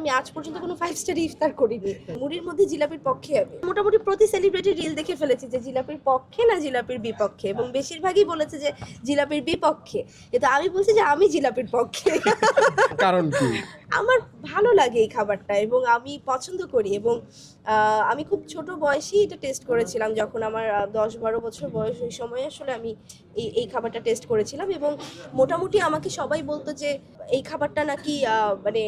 আমি আজ পর্যন্ত কোনো 5 স্টার ইফতার করিনি। মুড়ির মধ্যে জিলাপির পক্ষে আমি মোটামুটি প্রতি সেলিব্রিটি রিল দেখে ফেলেছি যে জিলাপির পক্ষে না জিলাপির বিপক্ষে, এবং বেশিরভাগই বলেছে যে জিলাপির বিপক্ষে, কিন্তু আমি বলছি যে আমি জিলাপির পক্ষে। কারণ কি? আমার ভালো লাগে এই খাবারটা এবং আমি পছন্দ করি, এবং আমি খুব ছোট বয়সেই এটা টেস্ট করেছিলাম। যখন আমার 10-12 বছর বয়স, ওই সময় আসলে আমি এই খাবারটা টেস্ট করেছিলাম, এবং মোটামুটি আমাকে সবাই বলতো যে এই খাবারটা নাকি মানে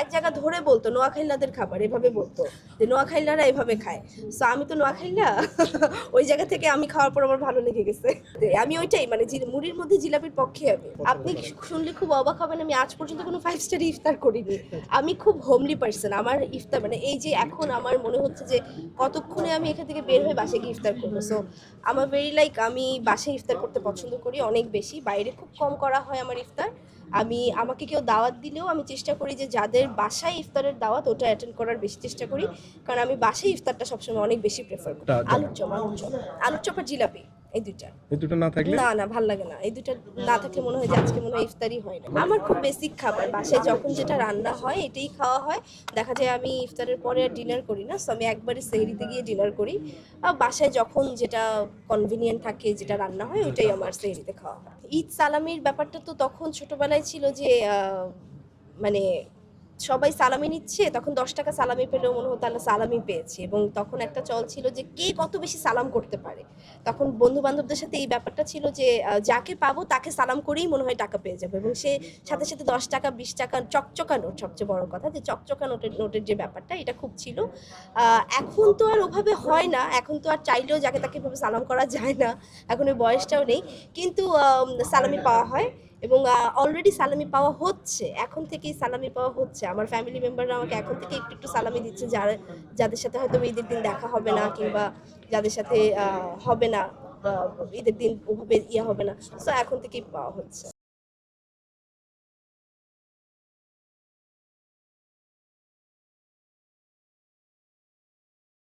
এক জায়গা ধরে বলতো নোয়াখাইলাদের খাবার, এভাবে বলতো যে নোয়াখাইলারা এভাবে খায়। সো আমি তো নোয়াখাইলা, ওই জায়গা থেকে আমি খাওয়ার পর আমার ভালো লেগে গেছে। আমি ওইটাই মানে মুড়ির মধ্যে জিলাপির পক্ষে আমি। আপনি শুনলে খুব অবাক হবেন, আমি আজ পর্যন্ত কোনো 5 স্টার ইফতার করিনি। আমি খুব হোমলি পার্সন। আমার ইফতার মানে এই যে এখন আমার মনে হচ্ছে যে কতক্ষণে আমি এখান থেকে বের হয়ে বাসায় গিয়ে ইফতার করবো। সো আমার ভেরি লাইক আমি বাসায় ইফতার করতে পছন্দ করি অনেক বেশি। বাইরে খুব কম করা হয় আমার ইফতার। আমাকে কেউ দাওয়াত দিলেও আমি চেষ্টা করি যে যাদের বাসায় ইফতারের দাওয়াত ওটা অ্যাটেন্ড করার বেশি চেষ্টা করি, কারণ আমি বাসায় ইফতারটা সবসময় অনেক বেশি প্রেফার করি। আলুর চপ আর জিলাপি, এই দুটো না থাকলে না ভাল লাগে না। এই দুটো না থাকলে মনে হয় যে আজকে মনে হয় ইফতারই হয় না। আমার খুব বেসিক খাবার, বাসায় যখন যেটা রান্না হয় এটাই খাওয়া হয়। দেখা যায় আমি ইফতারের পরে আর ডিনার করি না, সো আমি একবারে সেহরিতে গিয়ে ডিনার করি। বাসায় যখন যেটা কনভিনিয়েন্ট থাকে, যেটা রান্না হয় ওইটাই আমার সেহরিতে খাওয়া হয়। ঈদ সালামির ব্যাপারটা তো তখন ছোটবেলায় ছিল যে মানে সবাই সালামি নিচ্ছে, তখন 10 টাকা সালামি পেলেও মনে হতো আল্লাহ সালামি পেয়েছি, এবং তখন একটা চল ছিল যে কে কত বেশি সালাম করতে পারে। তখন বন্ধু বান্ধবদের সাথে এই ব্যাপারটা ছিল যে যাকে পাবো তাকে সালাম করেই মনে হয় টাকা পেয়ে যাবে, এবং সে সাথে সাথে 10 টাকা 20 টাকা চকচকা নোট, সবচেয়ে বড় কথা যে চকচকা নোটের যে ব্যাপারটা, এটা খুব ছিল। এখন তো আর ওভাবে হয় না, এখন তো আর চাইলেও যাকে তাকে এভাবে সালাম করা যায় না, এখন ওই বয়সটাও নেই, কিন্তু সালামি পাওয়া হয়, এবং অলরেডি সালামি পাওয়া হচ্ছে, এখন থেকেই সালামি পাওয়া হচ্ছে। আমার ফ্যামিলি মেম্বাররা আমাকে এখন থেকে একটু একটু সালামি দিচ্ছে, যাদের সাথে হয়তো ঈদের দিন দেখা হবে না, কিংবা যাদের সাথে হবে না ঈদের দিন ওভাবে হবে না, সো এখন থেকেই পাওয়া হচ্ছে।